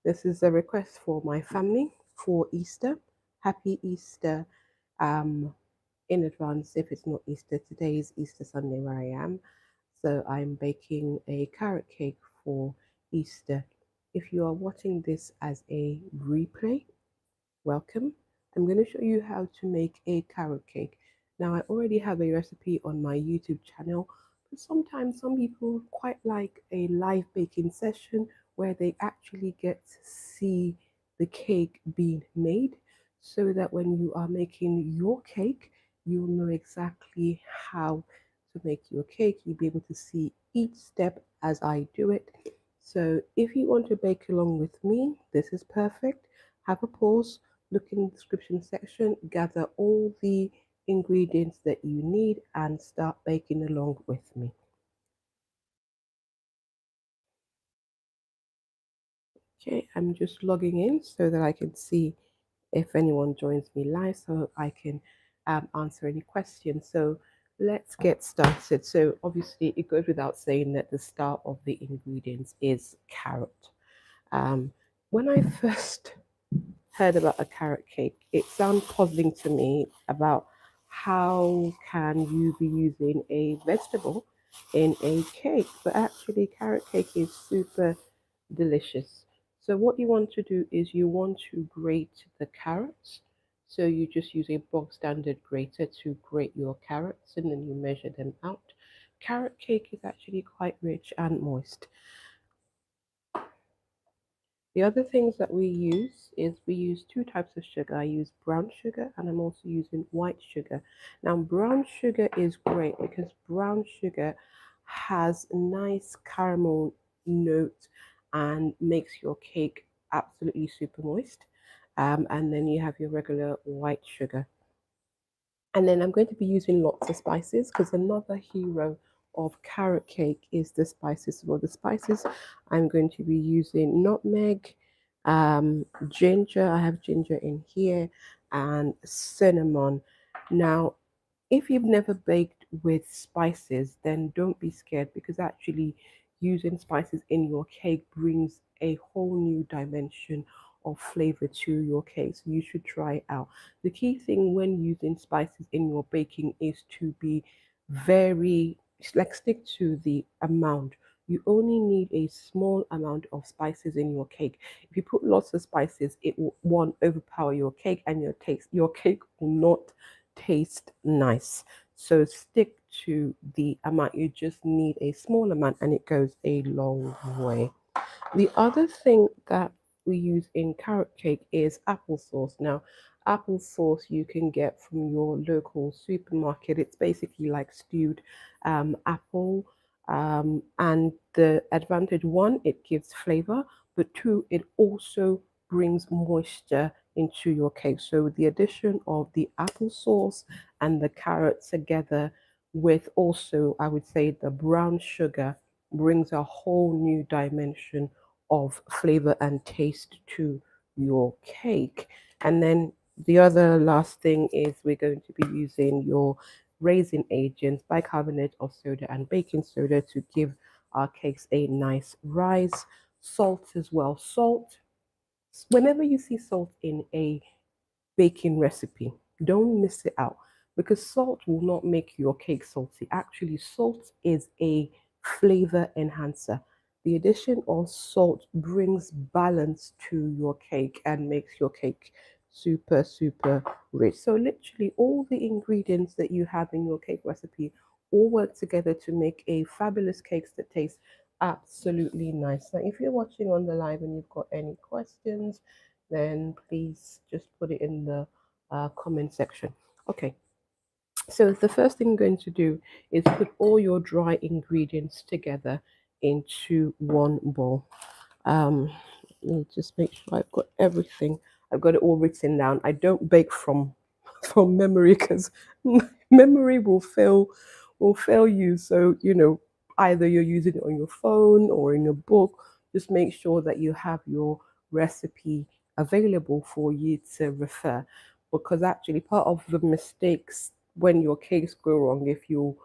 This is a request for my family for Easter. Happy Easter in advance. If it's not Easter, today is Easter Sunday where I am. So I'm baking a carrot cake for Easter. If you are watching this as a replay, welcome. I'm going to show you how to make a carrot cake. Now, I already have a recipe on my YouTube channel, but sometimes some people quite like a live baking session where they actually get to see the cake being made so that when you are making your cake, you'll know exactly how to make your cake. You'll be able to see each step as I do it. So if you want to bake along with me, this is perfect. Have a pause, look in the description section, gather all the ingredients that you need, and start baking along with me. Okay, I'm just logging in so that I can see if anyone joins me live so I can answer any questions. So let's get started. So obviously it goes without saying that the start of the ingredients is carrot. Um, when I first heard about a carrot cake, it sounded puzzling to me about how can you be using a vegetable in a cake, but actually carrot cake is super delicious. So what you want to do is you want to grate the carrots. So you just use a bog standard grater to grate your carrots and then you measure them out. Carrot cake is actually quite rich and moist. The other things that we use is we use two types of sugar. I use brown sugar and I'm also using white sugar. Now, brown sugar is great because brown sugar has a nice caramel note and makes your cake absolutely super moist. And then you have your regular white sugar. And then I'm going to be using lots of spices because another hero of carrot cake is the spices. Well, the spices I'm going to be using nutmeg, ginger. I have ginger in here, and cinnamon. Now, if you've never baked with spices, then don't be scared because actually using spices in your cake brings a whole new dimension of flavor to your cake. So you should try it out. The key thing when using spices in your baking is to be very like stick to the amount. You only need a small amount of spices in your cake. If you put lots of spices, it will one overpower your cake and your cake will not taste nice. So stick to the amount. You just need a small amount and it goes a long way. The other thing that we use in carrot cake is applesauce. Now, applesauce you can get from your local supermarket. It's basically like stewed apple. And the advantage one, it gives flavor, but two, it also brings moisture into your cake. So the addition of the applesauce and the carrot together with also, I would say, the brown sugar brings a whole new dimension of flavor and taste to your cake. And then the other last thing is we're going to be using your raisin agents, bicarbonate of soda and baking soda to give our cakes a nice rise. Salt as well. Salt, whenever you see salt in a baking recipe, don't miss it out because salt will not make your cake salty. Actually, salt is a flavor enhancer. The addition of salt brings balance to your cake and makes your cake super, super rich. So, literally, all the ingredients that you have in your cake recipe all work together to make a fabulous cake that tastes absolutely nice. Now, if you're watching on the live and you've got any questions, then please just put it in the comment section. Okay, so the first thing I'm going to do is put all your dry ingredients together into one bowl. Um, let me just make sure I've got everything. I've got it all written down. I don't bake from from memory because memory will fail you. So either you're using it on your phone or in a book. Just make sure that you have your recipe available for you to refer, because actually part of the mistakes when your cakes go wrong, if you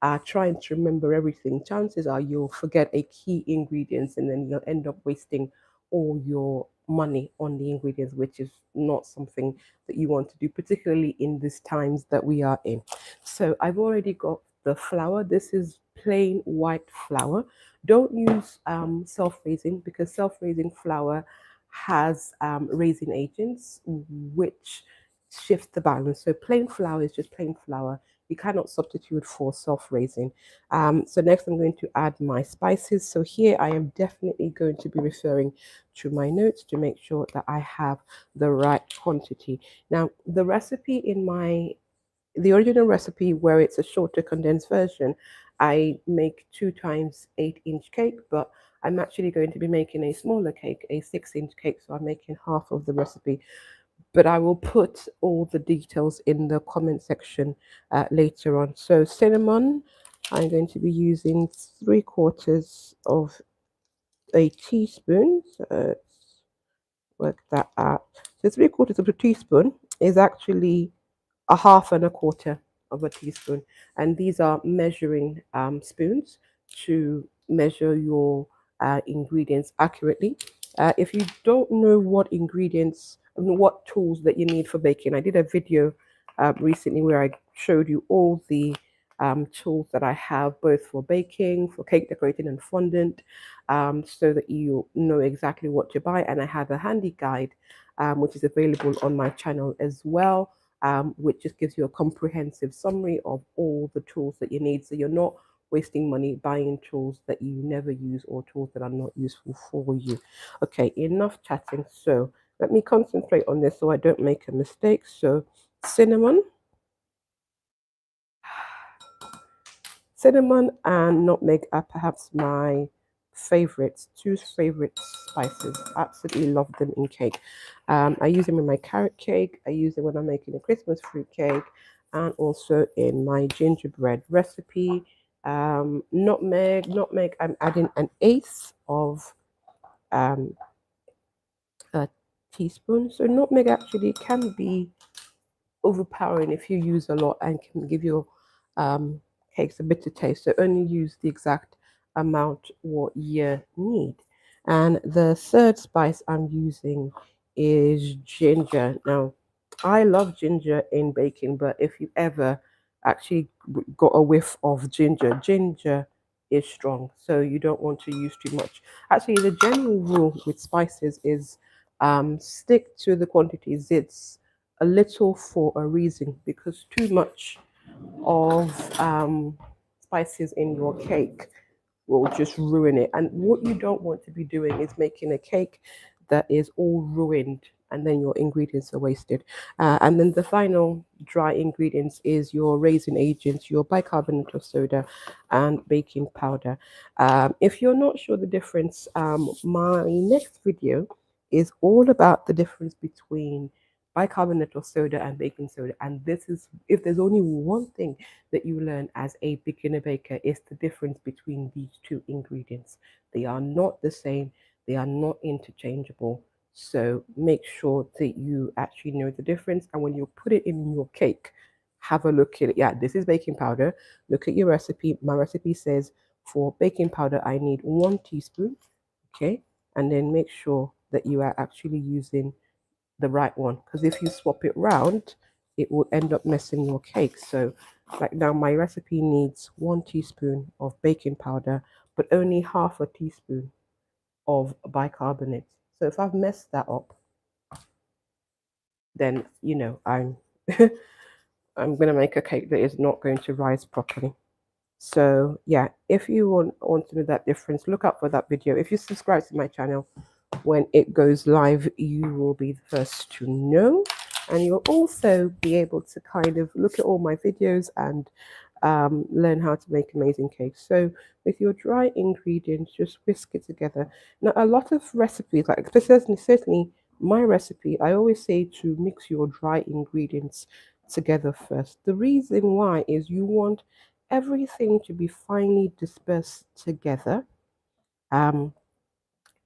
are trying to remember everything, chances are you'll forget a key ingredients and then you'll end up wasting all your money on the ingredients, which is not something that you want to do, particularly in these times that we are in. So I've already got the flour. This is plain white flour. Don't use self-raising, because self-raising flour has raising agents which shift the balance. So plain flour is just plain flour. You cannot substitute for self-raising. So next I'm going to add my spices. So here I am definitely going to be referring to my notes to make sure that I have the right quantity. Now the recipe in the original recipe, where it's a shorter condensed version, I make 2 times 8-inch cake, but I'm actually going to be making a smaller cake, a 6-inch cake, so I'm making half of the recipe. But I will put all the details in the comment section later on. So cinnamon, I'm going to be using 3/4 of a teaspoon. So let's work that out. So 3/4 of a teaspoon is actually a half and a quarter of a teaspoon. And these are measuring spoons to measure your ingredients accurately. If you don't know what ingredients and what tools that you need for baking, I did a video recently where I showed you all the tools that I have both for baking, for cake decorating and fondant, so that you know exactly what to buy. And I have a handy guide which is available on my channel as well, which just gives you a comprehensive summary of all the tools that you need. So you're not wasting money buying tools that you never use or tools that are not useful for you. Okay, enough chatting. So let me concentrate on this so I don't make a mistake. So cinnamon, cinnamon and nutmeg are perhaps my favorites, two favorite spices. Absolutely love them in cake. I use them in my carrot cake. I use them when I'm making a Christmas fruit cake, and also in my gingerbread recipe. Nutmeg. I'm adding an eighth of um, a teaspoon. So nutmeg actually can be overpowering if you use a lot and can give your um, cakes a bitter taste. So only use the exact amount what you need. And the third spice I'm using is ginger. Now, I love ginger in baking, but if you ever actually got a whiff of ginger, ginger is strong, so you don't want to use too much. Actually, the general rule with spices is stick to the quantities. It's a little for a reason, because too much of spices in your cake will just ruin it. And what you don't want to be doing is making a cake that is all ruined and then your ingredients are wasted. And then the final dry ingredients is your raisin agents, your bicarbonate of soda, and baking powder. If you're not sure the difference, my next video is all about the difference between bicarbonate of soda and baking soda. And this is, if there's only one thing that you learn as a beginner baker, is the difference between these two ingredients. They are not the same, they are not interchangeable. So make sure that you actually know the difference. And when you put it in your cake, have a look at it. Yeah, this is baking powder. Look at your recipe. My recipe says for baking powder, I need 1 teaspoon. Okay. And then make sure that you are actually using the right one, because if you swap it round, it will end up messing your cake. So like now my recipe needs 1 teaspoon of baking powder, but only half a teaspoon of bicarbonate. So if I've messed that up, then I'm I'm gonna make a cake that is not going to rise properly. So yeah, if you want to know that difference, look out for that video. If you subscribe to my channel, when it goes live, you will be the first to know. And you'll also be able to kind of look at all my videos and learn how to make amazing cakes. So with your dry ingredients, just whisk it together. Now, a lot of recipes, like certainly my recipe, I always say to mix your dry ingredients together first. The reason why is you want everything to be finely dispersed together. Um,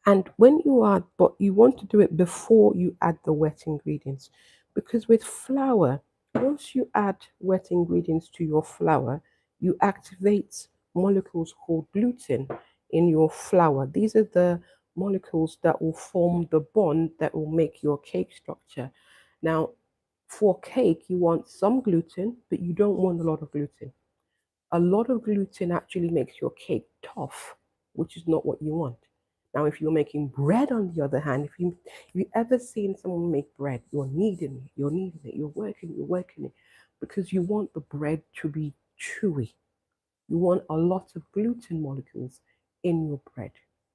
and when you are, but you want to do it before you add the wet ingredients, because with flour, once you add wet ingredients to your flour, you activate molecules called gluten in your flour. These are the molecules that will form the bond that will make your cake structure. Now, for cake, you want some gluten, but you don't want a lot of gluten. A lot of gluten actually makes your cake tough, which is not what you want. Now, if you're making bread, on the other hand, if you ever seen someone make bread, you're working it, because you want the bread to be chewy. You want a lot of gluten molecules in your bread.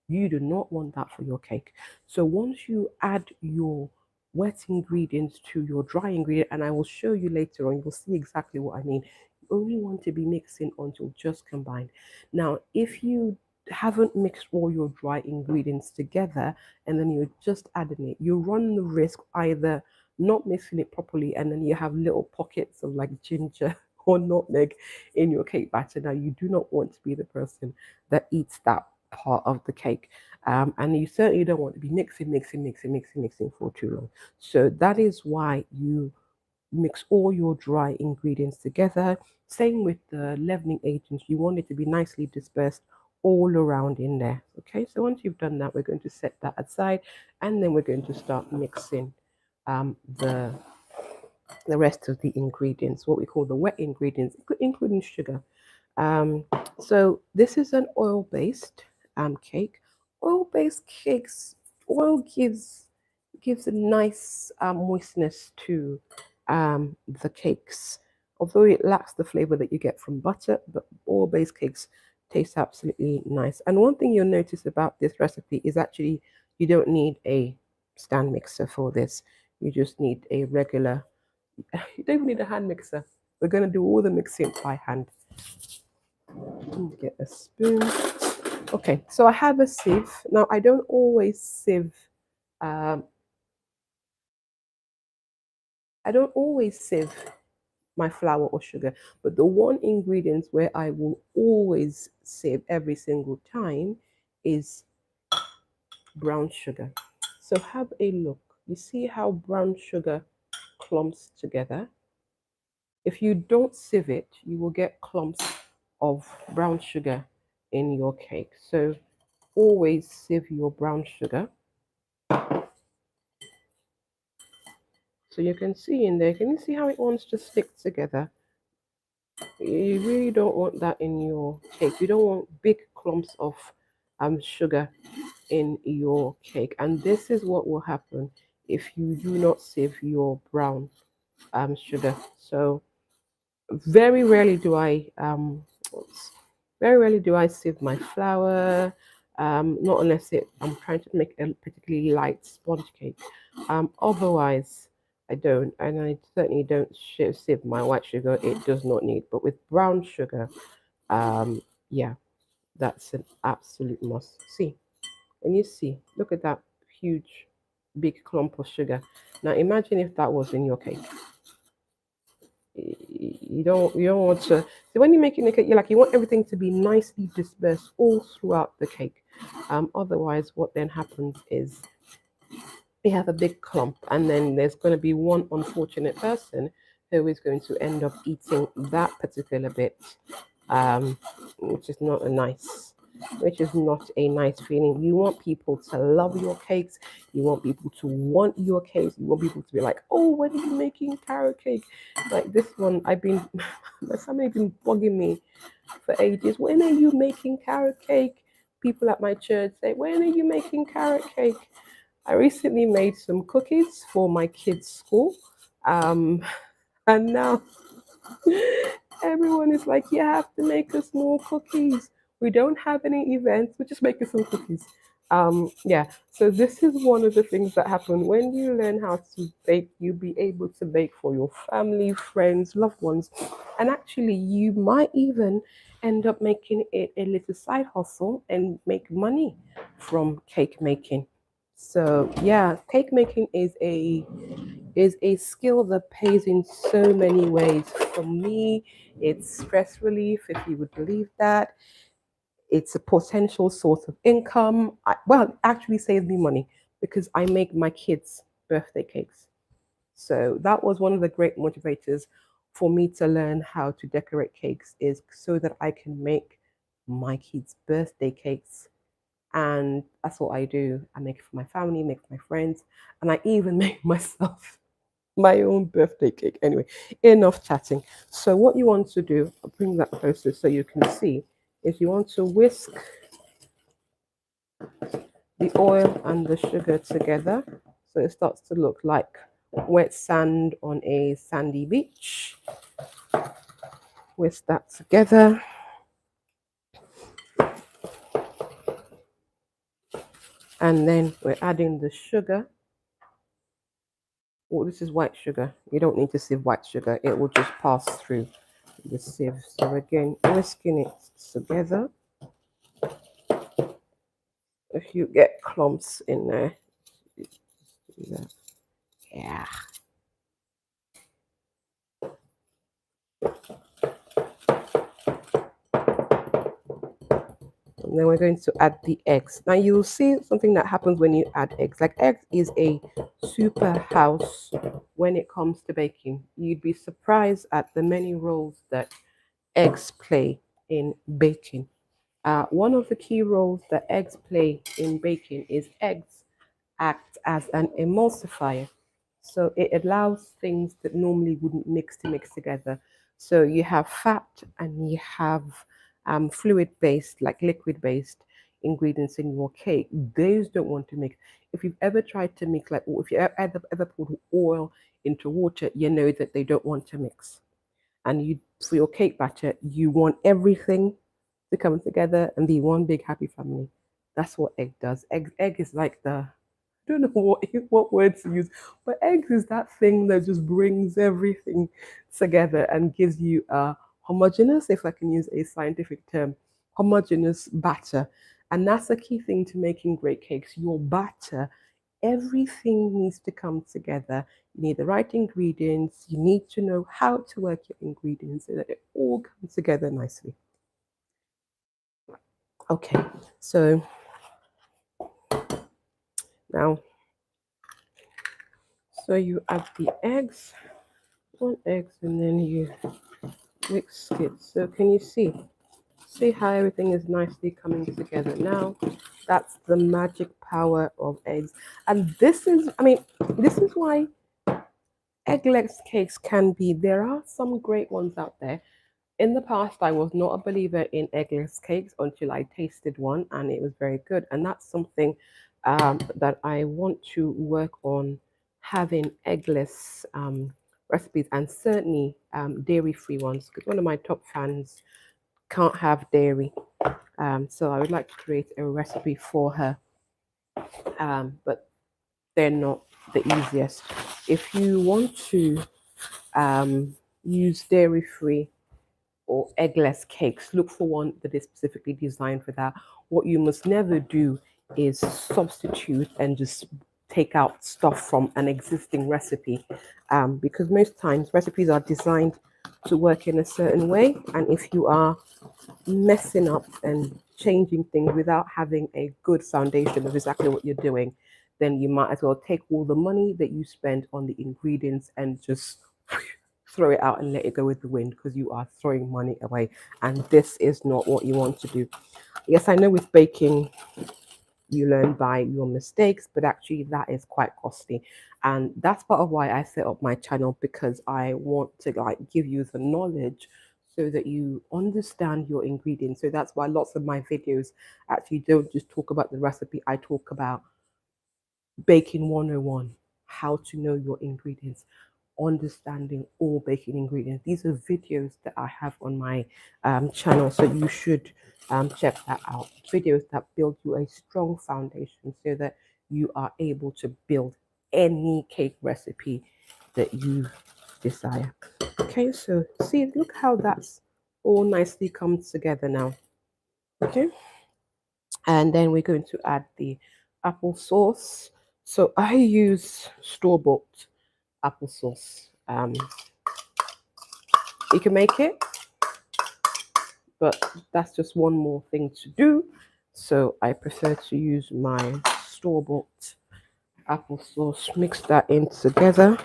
You do not want that for your cake. So once you add your wet ingredients to your dry ingredient, and I will show you later on, you'll see exactly what I mean. You only want to be mixing until just combined. Now, if you haven't mixed all your dry ingredients together and then you're just adding it, you run the risk either not mixing it properly and then you have little pockets of like ginger or nutmeg in your cake batter. Now, you do not want to be the person that eats that part of the cake. And you certainly don't want to be mixing for too long. So that is why you mix all your dry ingredients together. Same with the leavening agents. You want it to be nicely dispersed all around in there. Okay, so once you've done that, we're going to set that aside and then we're going to start mixing the rest of the ingredients, what we call the wet ingredients, including sugar. Um, so this is an oil-based cake. Oil-based cakes, oil gives a nice moistness to the cakes. Although it lacks the flavor that you get from butter, but oil-based cakes taste absolutely nice. And one thing you'll notice about this recipe is actually you don't need a stand mixer for this. You just need a regular, you don't even need a hand mixer. We're going to do all the mixing by hand. Get a spoon. Okay, so I have a sieve. Now I don't always sieve. Um, I don't always sieve my flour or sugar, but the one ingredient where I will always sieve every single time is brown sugar. So have a look. You see how brown sugar clumps together? If you don't sieve it, you will get clumps of brown sugar in your cake. So always sieve your brown sugar. So you can see in there, can you see how it wants to stick together? You really don't want that in your cake. You don't want big clumps of sugar in your cake. And this is what will happen if you do not sieve your brown sugar. So very rarely do I very rarely do I sieve my flour. Not unless I'm trying to make a particularly light sponge cake. Otherwise, I don't, and I certainly don't sieve my white sugar. It does not need. But with brown sugar, yeah, that's an absolute must. See, and you see, look at that huge, big clump of sugar. Now imagine if that was in your cake. You don't want to. So when you're making the cake, you want everything to be nicely dispersed all throughout the cake. Otherwise, what then happens is you have a big clump, and then there's going to be one unfortunate person who is going to end up eating that particular bit, um, which is not a nice, which is not a nice feeling. You want people to love your cakes. You want people to want your cakes. You want people to be like, "Oh, when are you making carrot cake?" Like this one, I've been, my family have been bugging me for ages. When are you making carrot cake? People at my church say, "When are you making carrot cake?" I recently made some cookies for my kids' school, and now everyone is like, "You have to make us more cookies. We don't have any events. We're just making some cookies." Yeah. So this is one of the things that happen when you learn how to bake. You'll be able to bake for your family, friends, loved ones, and actually, you might even end up making it a little side hustle and make money from cake making. So yeah, cake making is a skill that pays in so many ways. For me, it's stress relief, if you would believe that. It's a potential source of income. Well, it actually saves me money because I make my kids birthday cakes. So that was one of the great motivators for me to learn how to decorate cakes, is so that I can make my kids birthday cakes And that's what I do. I make it for my family, make it for my friends, and I even make myself my own birthday cake. Anyway, enough chatting. So what you want to do, I'll bring that closer so you can see, is you want to whisk the oil and the sugar together so it starts to look like wet sand on a sandy beach. Whisk that together. And then we're adding the sugar. Oh, this is white sugar. You don't need to sieve white sugar. It will just pass through the sieve. So again, whisking it together. If you get clumps in there, yeah. And then we're going to add the eggs. Now you'll see something that happens when you add eggs. Like eggs is a super house when it comes to baking. You'd be surprised at the many roles that eggs play in baking. One of the key roles that eggs play in baking is eggs act as an emulsifier. So it allows things that normally wouldn't mix to mix together. So you have fat and you have fluid based, like liquid based ingredients in your cake. Those don't want to mix. If you've ever tried to mix, like, or if you ever poured oil into water, you know that they don't want to mix. And you, for your cake batter, you want everything to come together and be one big happy family. That's what egg does. Egg is like the, I don't know what words to use, but eggs is that thing that just brings everything together and gives you a homogeneous, if I can use a scientific term, homogeneous batter. And that's a key thing to making great cakes. Your batter, everything needs to come together. You need the right ingredients. You need to know how to work your ingredients so that it all comes together nicely. Okay, so now, so you add the eggs, one eggs, and then you mix it. So can you see? See how everything is nicely coming together now? That's the magic power of eggs. And this is, I mean, this is why eggless cakes can be, there are some great ones out there. In the past, I was not a believer in eggless cakes until I tasted one and it was very good. And that's something that I want to work on, having eggless recipes, and certainly dairy-free ones, because one of my top fans can't have dairy. So I would like to create a recipe for her, but they're not the easiest. If you want to use dairy-free or eggless cakes, look for one that is specifically designed for that. What you must never do is substitute and just take out stuff from an existing recipe, because most times recipes are designed to work in a certain way, and if you are messing up and changing things without having a good foundation of exactly what you're doing, then you might as well take all the money that you spend on the ingredients and just throw it out and let it go with the wind, because you are throwing money away. And this is not what you want to do. Yes, I know with baking, you learn by your mistakes, but actually that is quite costly. And that's part of why I set up my channel, because I want to like give you the knowledge so that you understand your ingredients. So that's why lots of my videos actually don't just talk about the recipe. I talk about baking 101, how to know your ingredients, understanding all baking ingredients. These are videos that I have on my channel, so you should check that out. Videos that build you a strong foundation so that you are able to build any cake recipe that you desire. Okay, so see, look how that's all nicely comes together now. Okay, and then we're going to add the applesauce. So I use store-bought applesauce. You can make it, but that's just one more thing to do. So I prefer to use my store-bought applesauce. Mix that in together.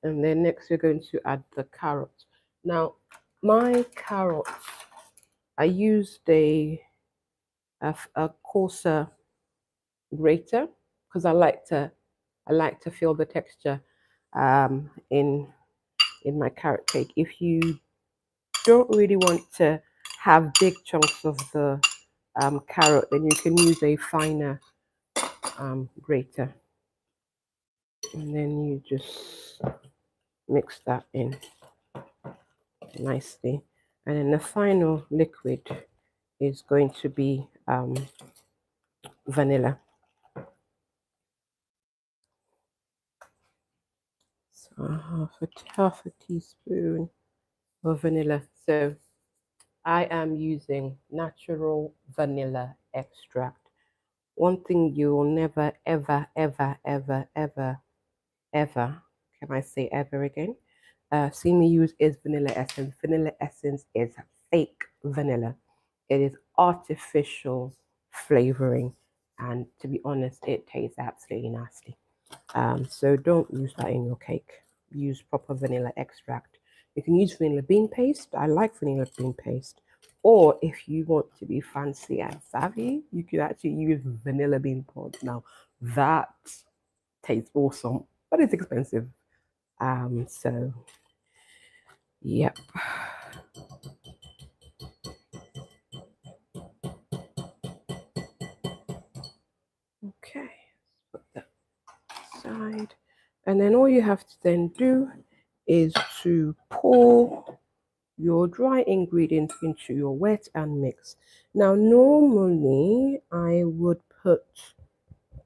And then next we're going to add the carrot. Now, my carrots I used a coarser grater because I like to feel the texture in my carrot cake. If you don't really want to have big chunks of the carrot, then you can use a finer grater, and then you just mix that in nicely. And then the final liquid is going to be vanilla. So half a teaspoon of vanilla. So I am using natural vanilla extract. One thing you will never, ever, ever, ever, ever, ever, can I say ever again? See me use is vanilla essence. Vanilla essence is fake vanilla. It is artificial flavoring, and to be honest, it tastes absolutely nasty. So don't use that in your cake. Use proper vanilla extract. You can use vanilla bean paste. I like vanilla bean paste. Or if you want to be fancy and savvy, you could actually use vanilla bean pods. Now that tastes awesome, but it's expensive. So yep. Okay, put that aside. And then all you have to then do is to pour your dry ingredients into your wet and mix. Now, normally I would put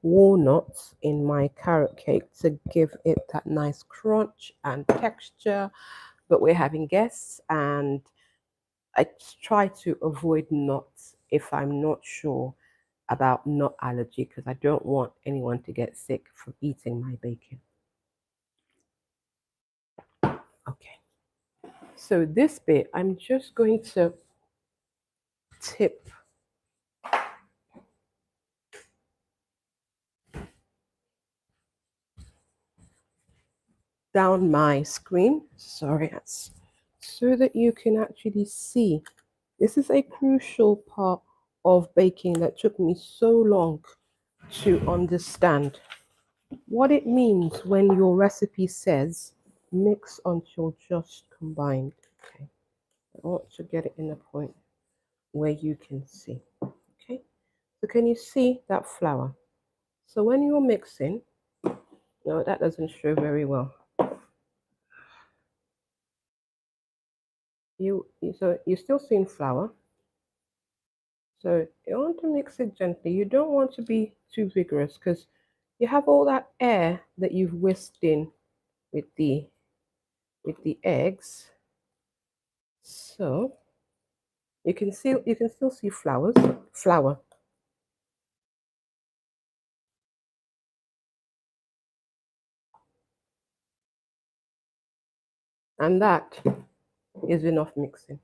walnuts in my carrot cake to give it that nice crunch and texture, but we're having guests and I try to avoid nuts if I'm not sure about nut allergy because I don't want anyone to get sick from eating my bacon. Okay, so this bit I'm just going to tip down my screen. Sorry, that's so that you can actually see. This is a crucial part of baking that took me so long to understand. What it means when your recipe says mix until just combined. Okay, I want to get it in a point where you can see. Okay, so can you see that flour? So when you're mixing, no, that doesn't show very well. So you're still seeing flour. So you want to mix it gently. You don't want to be too vigorous because you have all that air that you've whisked in with the eggs. So you can still see flour. And that is enough mixing.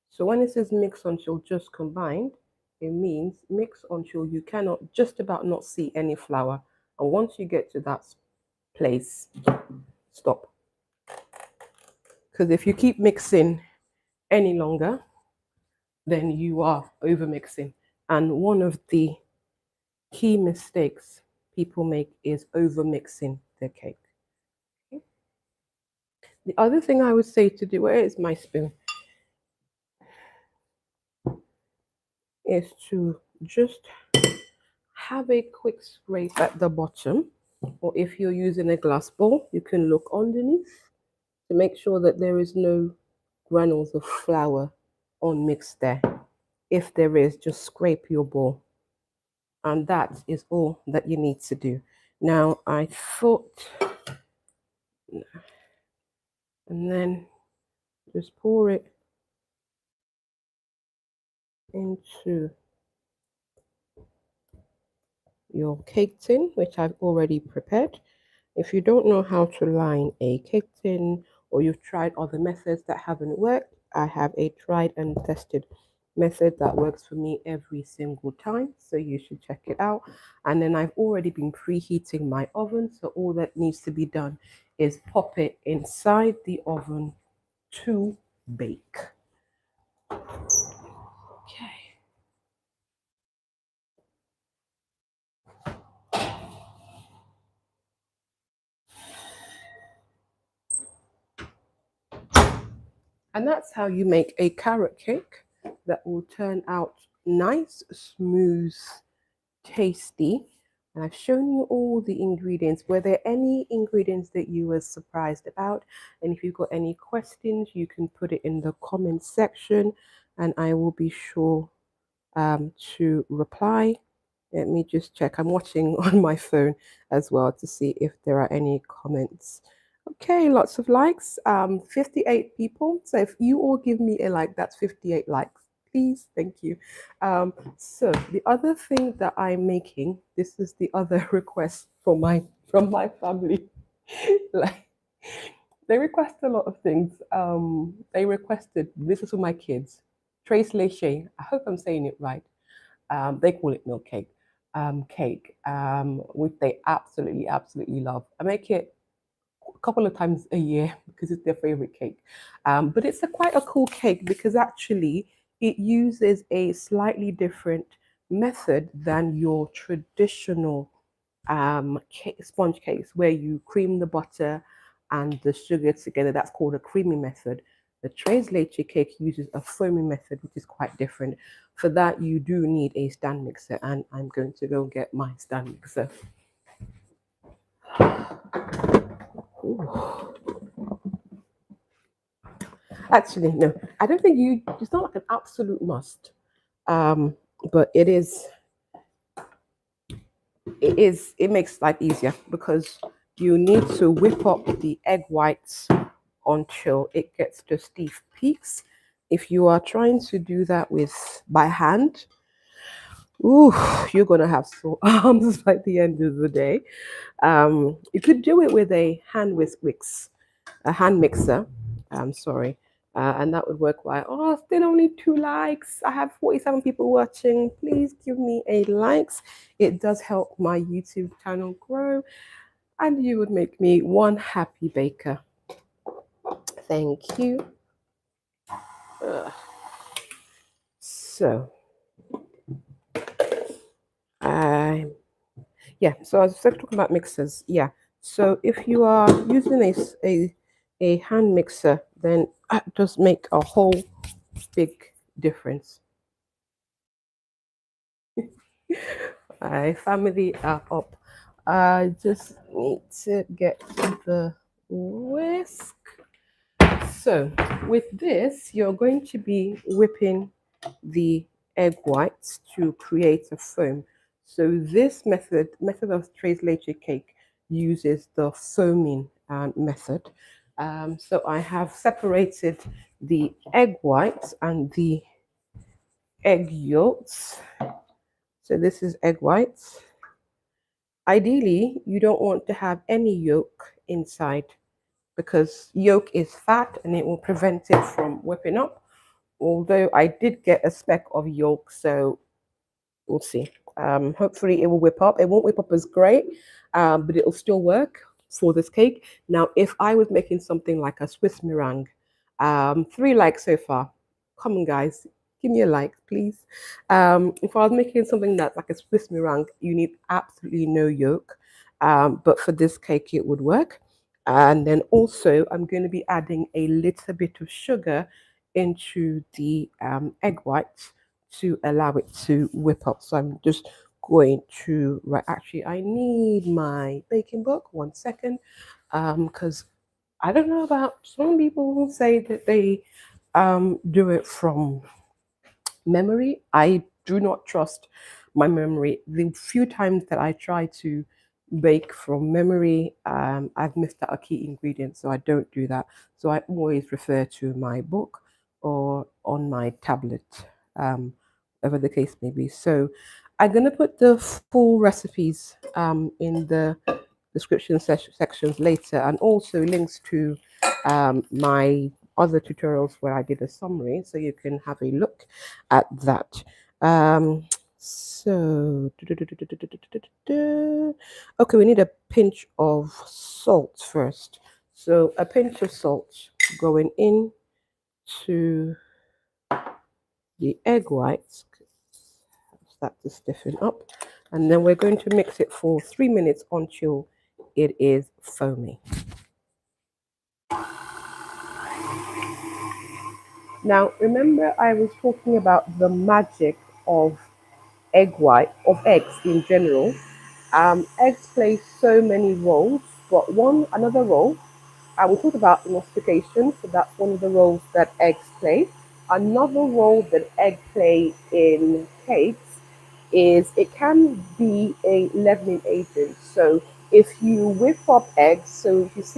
So when it says mix until just combined, it means mix until you cannot just about not see any flour. And once you get to that place, stop. Because if you keep mixing any longer, then you are over mixing. And one of the key mistakes people make is over mixing their cake. Okay. The other thing I would say to do, where is my spoon, is to just have a quick scrape at the bottom, or if you're using a glass bowl, you can look underneath to make sure that there is no granules of flour unmixed there. If there is, just scrape your bowl. And that is all that you need to do. Now, I thought, and then just pour it into your cake tin, which I've already prepared. If you don't know how to line a cake tin or you've tried other methods that haven't worked, I have a tried and tested method that works for me every single time. So you should check it out. And then I've already been preheating my oven. So all that needs to be done is pop it inside the oven to bake. And that's how you make a carrot cake that will turn out nice, smooth, tasty. And I've shown you all the ingredients. Were there any ingredients that you were surprised about? And if you've got any questions, you can put it in the comment section and I will be sure to reply. Let me just check. I'm watching on my phone as well to see if there are any comments. Okay, lots of likes. 58 people. So if you all give me a like, that's 58 likes. Please, thank you. So the other thing that I'm making, this is the other request from my family. Like they request a lot of things. They requested this is for my kids. Tres Leches. I hope I'm saying it right. They call it milk cake. Cake, which they absolutely love. I make it a couple of times a year because it's their favorite cake. But it's quite a cool cake because actually it uses a slightly different method than your traditional sponge cakes where you cream the butter and the sugar together. That's called a creamy method. The Tres Leche cake uses a foamy method, which is quite different. For that, you do need a stand mixer, and I'm going to go get my stand mixer. Ooh. Actually, no, I don't think it's not like an absolute must. But it makes life easier because you need to whip up the egg whites until it gets to stiff peaks. If you are trying to do that by hand, ooh, you're gonna have sore arms by the end of the day. You could do it with a a hand mixer. I'm sorry. And that would work well. Oh, still only 2 likes. I have 47 people watching. Please give me a likes. It does help my YouTube channel grow. And you would make me one happy baker. Thank you. So, yeah. So I was talking about mixers. Yeah. So if you are using a hand mixer, then that does make a whole big difference. My family are up. I just need to get the whisk. So with this, you're going to be whipping the egg whites to create a foam. So this method of Tres Leche cake uses the foaming method. So I have separated the egg whites and the egg yolks. So this is egg whites. Ideally, you don't want to have any yolk inside because yolk is fat and it will prevent it from whipping up. Although I did get a speck of yolk, so we'll see. Hopefully it will whip up. It won't whip up as great, but it'll still work for this cake. Now, if I was making something like a Swiss meringue, 3 likes so far. Come on, guys, give me a like, please. If I was making something that's like a Swiss meringue, you need absolutely no yolk. But for this cake, it would work. And then also, I'm going to be adding a little bit of sugar into the egg whites to allow it to whip up. So I'm just going to, right, actually, I need my baking book. 1 second. Because I don't know about some people who say that they do it from memory. I do not trust my memory. The few times that I try to bake from memory, I've missed out a key ingredient, so I don't do that. So I always refer to my book or on my tablet, whatever the case may be. So I'm going to put the full recipes in the description sections later, and also links to my other tutorials where I did a summary, so you can have a look at that. So, okay, we need a pinch of salt first. So a pinch of salt going in to the egg whites, start to stiffen up, and then we're going to mix it for 3 minutes until it is foamy. Now, remember I was talking about the magic of of eggs in general. Eggs play so many roles, but one another role, we talked about emulsification, so that's one of the roles that eggs play. Another role that egg play in cakes is it can be a leavening agent. So if you whip up eggs, so if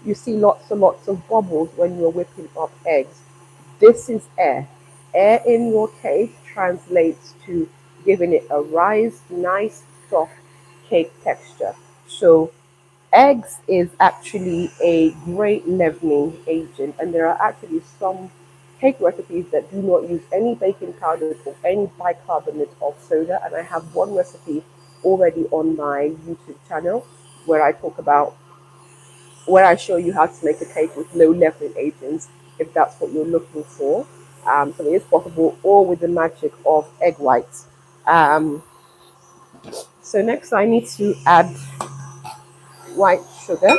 you see lots and lots of bubbles when you're whipping up eggs. This is air. Air in your cake translates to giving it a rise, nice, soft cake texture. So eggs is actually a great leavening agent, and there are actually some cake recipes that do not use any baking powder or any bicarbonate of soda. And I have one recipe already on my YouTube channel where I talk about where I show you how to make a cake with low leavening agents if that's what you're looking for. So it is possible, or with the magic of egg whites. Um, so next I need to add white sugar.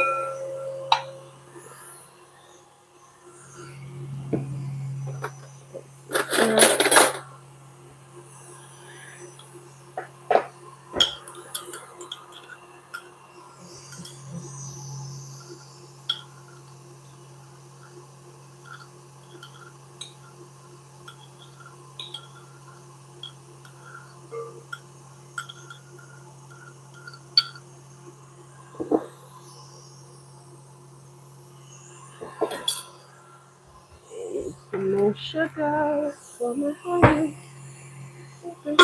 Some more sugar for my honey.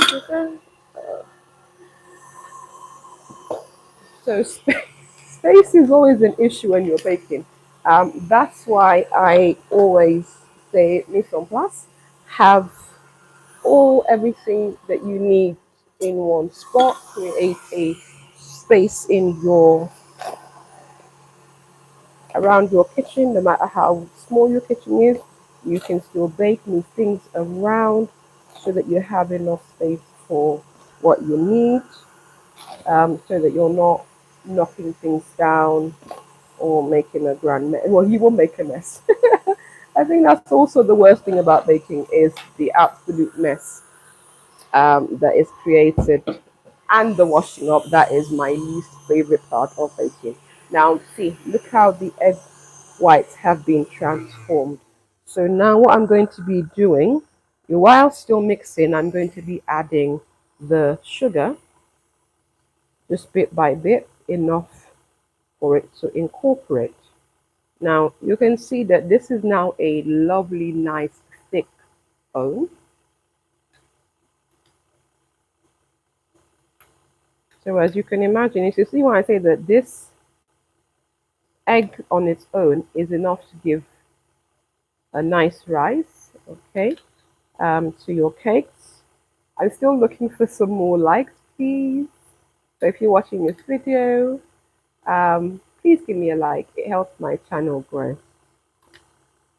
Sugar. So space is always an issue when you're baking. That's why I always say mise en place. Have everything that you need in one spot. Create a space in your around your kitchen, no matter how small your kitchen is. You can still bake, move things around so that you have enough space for what you need, so that you're not knocking things down or making a grand mess. Well, you will make a mess. I think that's also the worst thing about baking is the absolute mess that is created, and the washing up. That is my least favorite part of baking. Now, see, look how the egg whites have been transformed. So now what I'm going to be doing, while still mixing, I'm going to be adding the sugar just bit by bit, enough for it to incorporate. Now you can see that this is now a lovely, nice, thick bone. So as you can imagine, if you see when I say that this egg on its own is enough to give a nice rise, okay, to your cakes. I'm still looking for some more likes, please. So if you're watching this video, please give me a like. It helps my channel grow.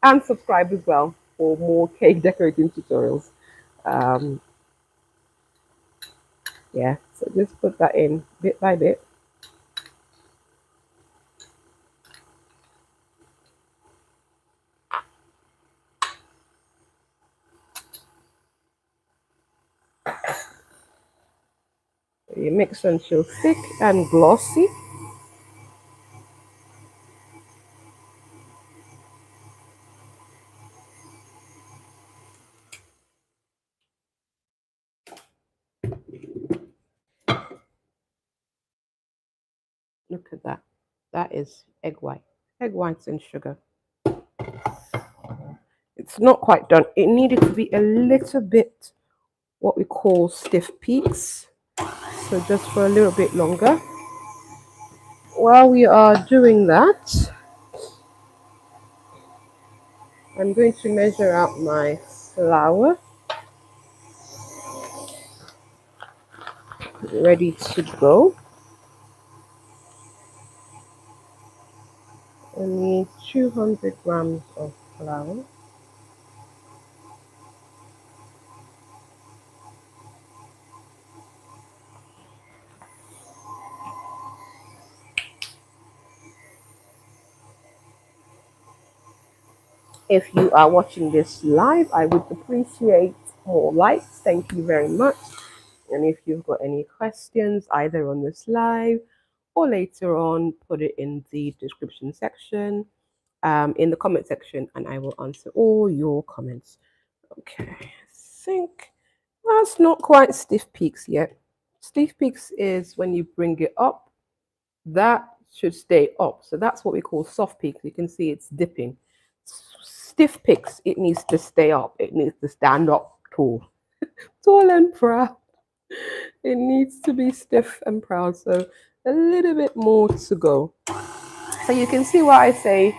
And subscribe as well for more cake decorating tutorials. Um, yeah, so just put that in bit by bit. You mix until thick and glossy. Look at that. That is egg white. Egg whites and sugar. It's not quite done. It needed to be a little bit what we call stiff peaks. So just for a little bit longer. While we are doing that, I'm going to measure out my flour. Ready to go. I need 200 grams of flour. If you are watching this live, I would appreciate more likes. Thank you very much. And if you've got any questions, either on this live or later on, put it in the description section, in the comment section, and I will answer all your comments. Okay, I think that's not quite stiff peaks yet. Stiff peaks is when you bring it up, that should stay up. So that's what we call soft peaks. You can see it's dipping. Stiff peaks, it needs to stay up. It needs to stand up tall, tall and proud. It needs to be stiff and proud. So a little bit more to go. So you can see why I say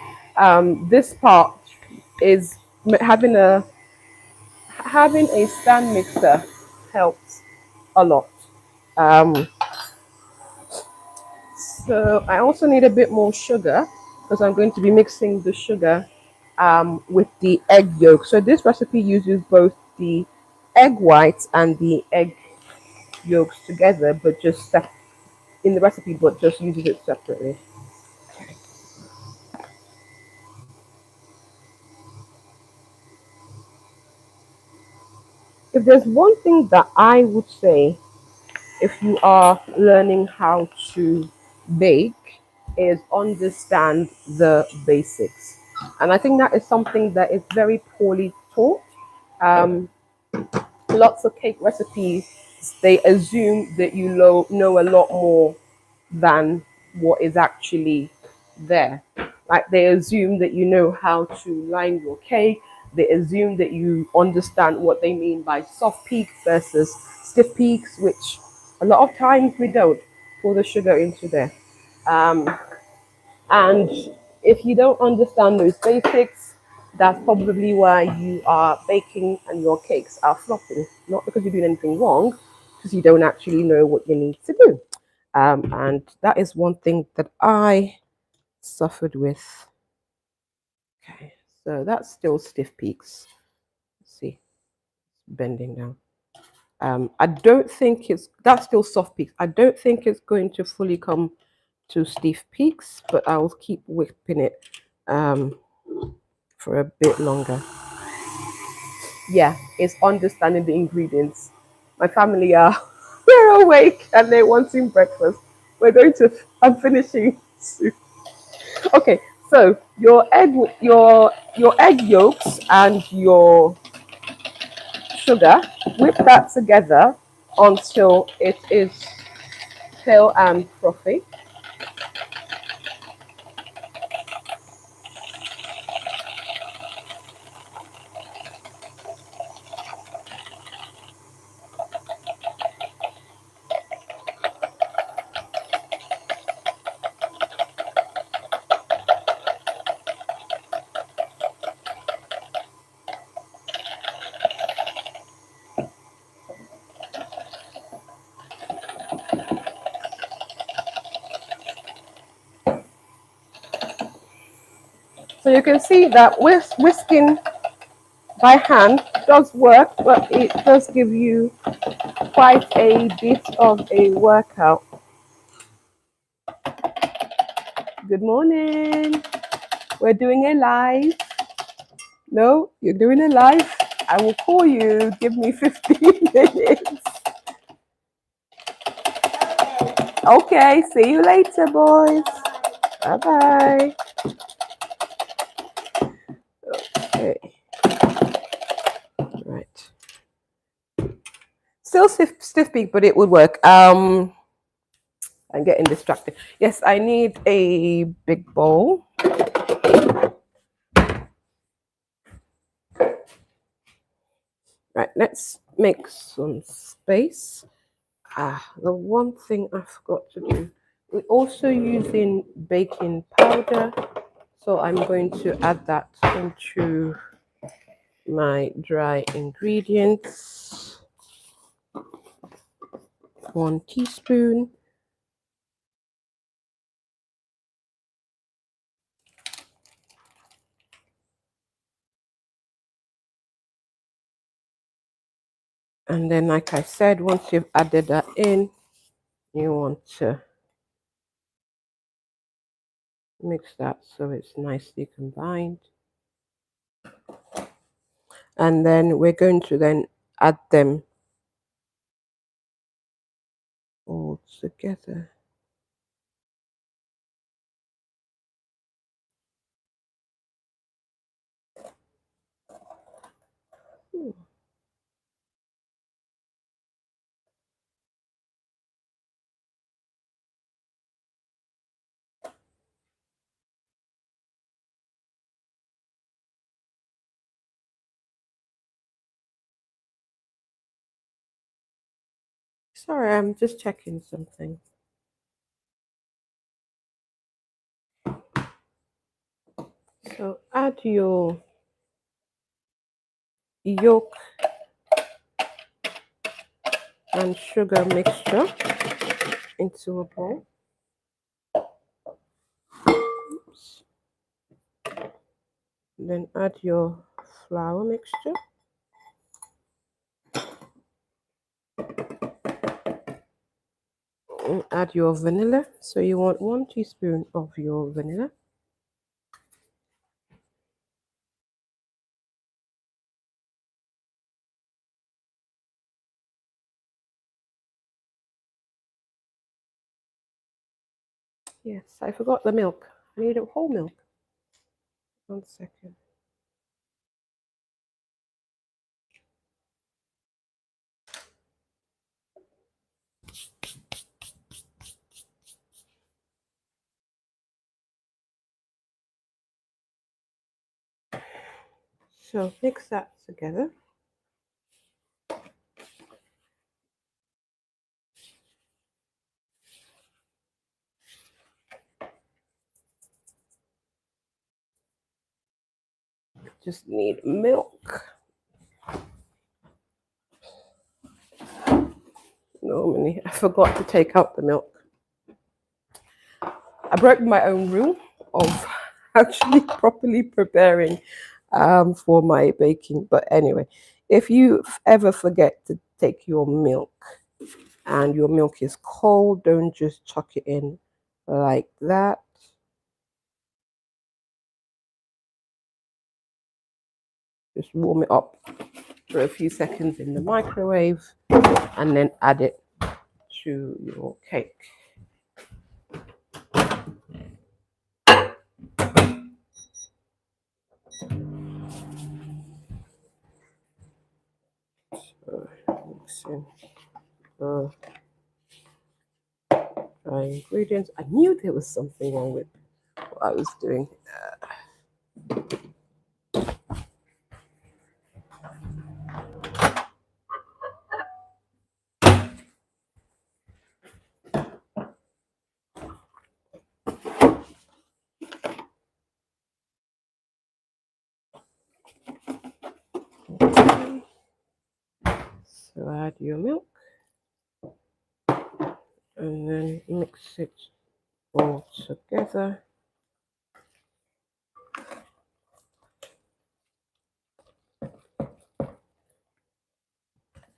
this part is having a stand mixer helps a lot. Um, so I also need a bit more sugar because I'm going to be mixing the sugar with the egg yolk. So this recipe uses both the egg whites and the egg yolks together, but just in the recipe, but just uses it separately. If there's one thing that I would say if you are learning how to bake is understand the basics. And I think that is something that is very poorly taught. Um, Lots of cake recipes, they assume that you know a lot more than what is actually there. Like they assume that you know how to line your cake. They assume that you understand what they mean by soft peaks versus stiff peaks, which a lot of times we don't. Pour the sugar into there. Um, and if you don't understand those basics, that's probably why you are baking and your cakes are flopping. Not because you're doing anything wrong, because you don't actually know what you need to do. And that is one thing that I suffered with. Okay, so that's still stiff peaks. Let's see, bending down. I don't think that's still soft peaks. I don't think it's going to fully come to stiff peaks, but I will keep whipping it um, for a bit longer. Yeah, it's understanding the ingredients. My family are they're awake and they're wanting breakfast. I'm finishing soon. Okay, so your egg yolks and your sugar, whip that together until it is pale and frothy. So you can see that whisking by hand does work, but it does give you quite a bit of a workout. Good morning. We're doing a live. No, you're doing a live. I will call you. Give me 15 minutes. Okay, see you later, boys. Bye bye. Okay. Right. Still stiff peak, but it would work. I'm getting distracted. Yes, I need a big bowl. Right, let's make some space. The one thing I forgot to do. We're also using baking powder, so I'm going to add that into my dry ingredients. 1 teaspoon. And then, like I said, once you've added that in, you want to mix that so it's nicely combined. And then we're going to then add them all together. Sorry, I'm just checking something. So add your yolk and sugar mixture into a bowl. Oops. Then add your flour mixture. And add your vanilla. So you want 1 teaspoon of your vanilla. Yes, I forgot the milk. I need a whole milk. 1 second. So mix that together. Just need milk. Normally, I forgot to take out the milk. I broke my own rule of actually properly preparing for my baking. But anyway, if you ever forget to take your milk and your milk is cold, don't just chuck it in like that. Just warm it up for a few seconds in the microwave and then add it to your cake. Mixing the dry ingredients. I knew there was something wrong with what I was doing. So add your milk and then mix it all together.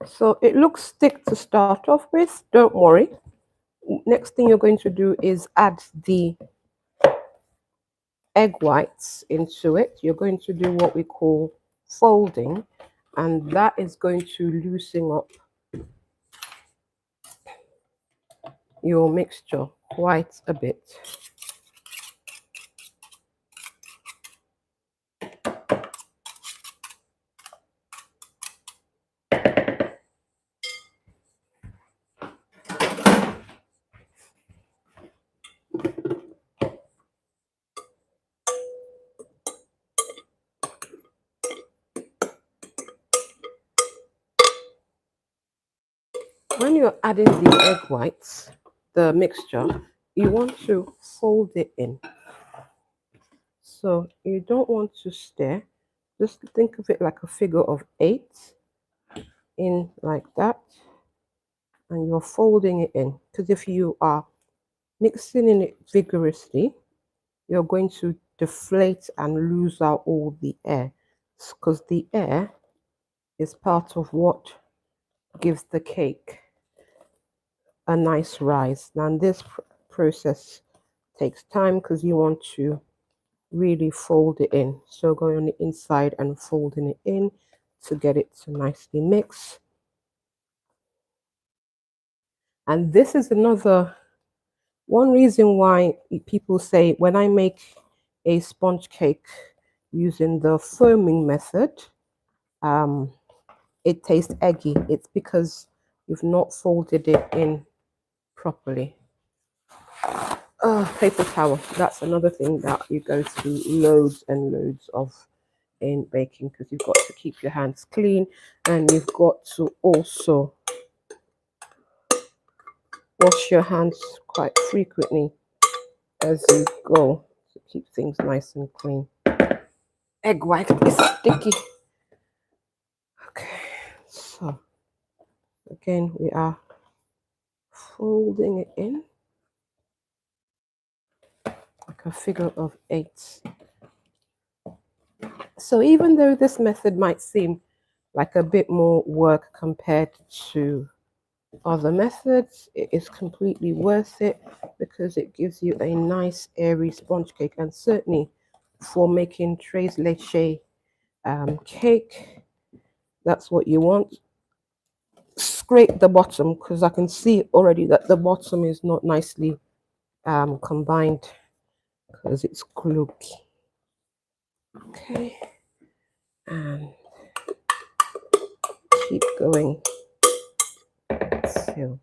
So it looks thick to start off with. Don't worry. Next thing you're going to do is add the egg whites into it. You're going to do what we call folding, and that is going to loosen up your mixture quite a bit. When you're adding the egg whites, the mixture, you want to fold it in. So you don't want to stir. Just think of it like a figure of 8 in like that. And you're folding it in. Because if you are mixing in it vigorously, you're going to deflate and lose out all the air. Because the air is part of what gives the cake a nice rise. Now this process takes time because you want to really fold it in. So going on the inside and folding it in to get it to nicely mix. And this is another one reason why people say when I make a sponge cake using the foaming method, um, it tastes eggy. It's because you've not folded it in properly. Paper towel. That's another thing that you go through loads and loads of in baking, because you've got to keep your hands clean and you've got to also wash your hands quite frequently as you go to keep things nice and clean. Egg white is sticky. Okay, so again we are folding it in like a figure of 8. So even though this method might seem like a bit more work compared to other methods, it is completely worth it because it gives you a nice airy sponge cake. And certainly for making Tres Leches cake, that's what you want. Scrape the bottom because I can see already that the bottom is not nicely combined because it's gloopy. Okay, and keep going. So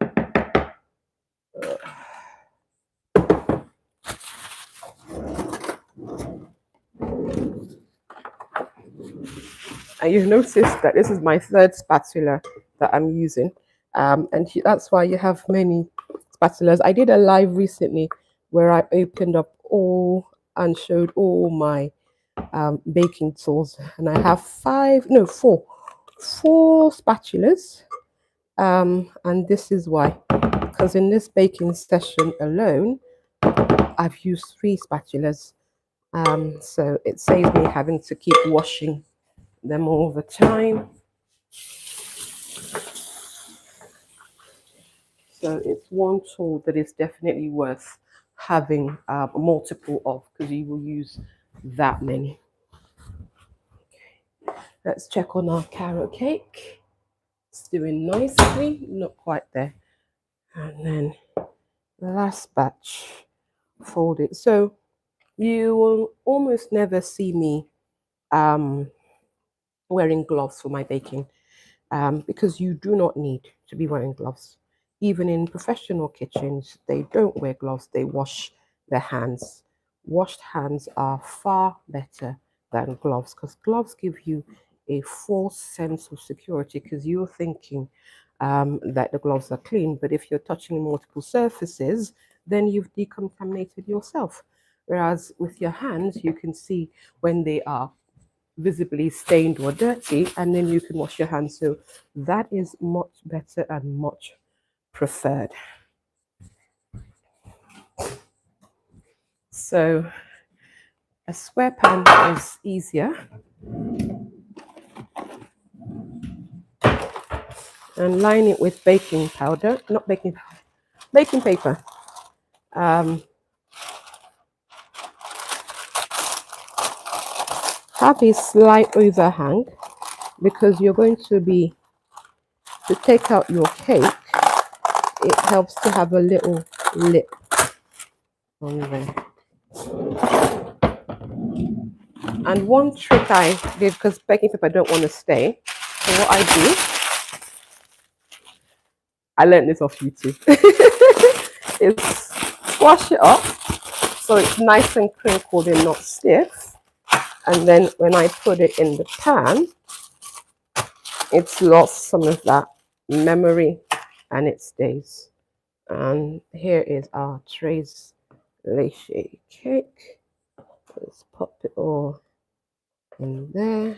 and you've noticed that this is my third spatula that I'm using, and that's why you have many spatulas. I did a live recently where I opened up all and showed all my baking tools, and I have four spatulas, and this is why, because in this baking session alone I've used 3 spatulas, so it saves me having to keep washing them all the time. So it's one tool that is definitely worth having multiple of, because you will use that many. Let's check on our carrot cake. It's doing nicely, not quite there. And then the last batch, fold it. So you will almost never see me um, wearing gloves for my baking, because you do not need to be wearing gloves. Even in professional kitchens, they don't wear gloves, they wash their hands. Washed hands are far better than gloves, because gloves give you a false sense of security because you're thinking that the gloves are clean, but if you're touching multiple surfaces, then you've decontaminated yourself. Whereas with your hands, you can see when they are visibly stained or dirty, and then you can wash your hands. So that is much better and much preferred. So a square pan is easier, and line it with baking powder, not baking powder, baking paper. Have a slight overhang because you're going to take out your cake. It helps to have a little lip on there. And one trick I did, because baking paper don't want to stay, so what I learned this off YouTube, is squash it up so it's nice and crinkled and not stiff. And then when I put it in the pan, it's lost some of that memory and it stays. And here is our Tres Leches cake. Let's pop it all in there.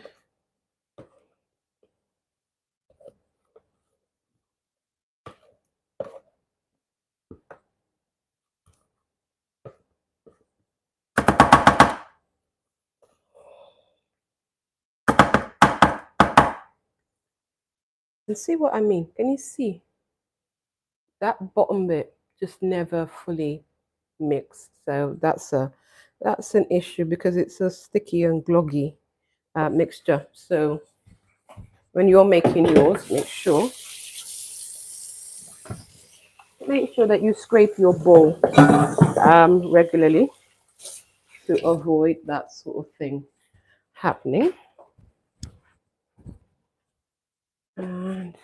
And see what I mean? Can you see? That bottom bit just never fully mixed. So that's a That's an issue because it's a sticky and gloggy mixture. So when you're making yours, make sure that you scrape your bowl regularly to avoid that sort of thing happening. And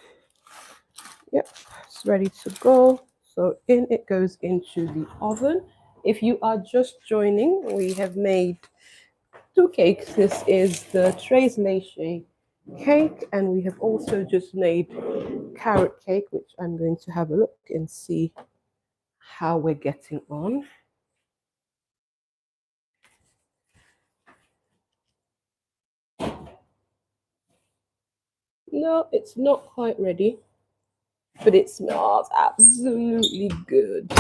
yep, it's ready to go. So in it goes into the oven. If you are just joining, we have made two cakes. This is the Tres Leches cake, and we have also just made carrot cake, which I'm going to have a look and see how we're getting on. No, it's not quite ready, but it smells absolutely good.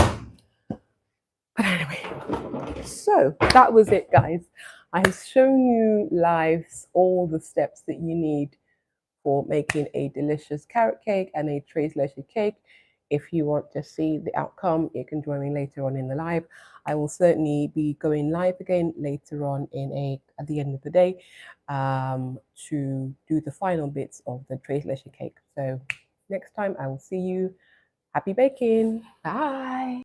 But anyway, so that was it, guys. I've shown you live all the steps that you need for making a delicious carrot cake and a Tres Leches cake. If you want to see the outcome, you can join me later on in the live. I will certainly be going live again later on at the end of the day to do the final bits of the Tres Leches cake. So next time I will see you. Happy baking. Bye.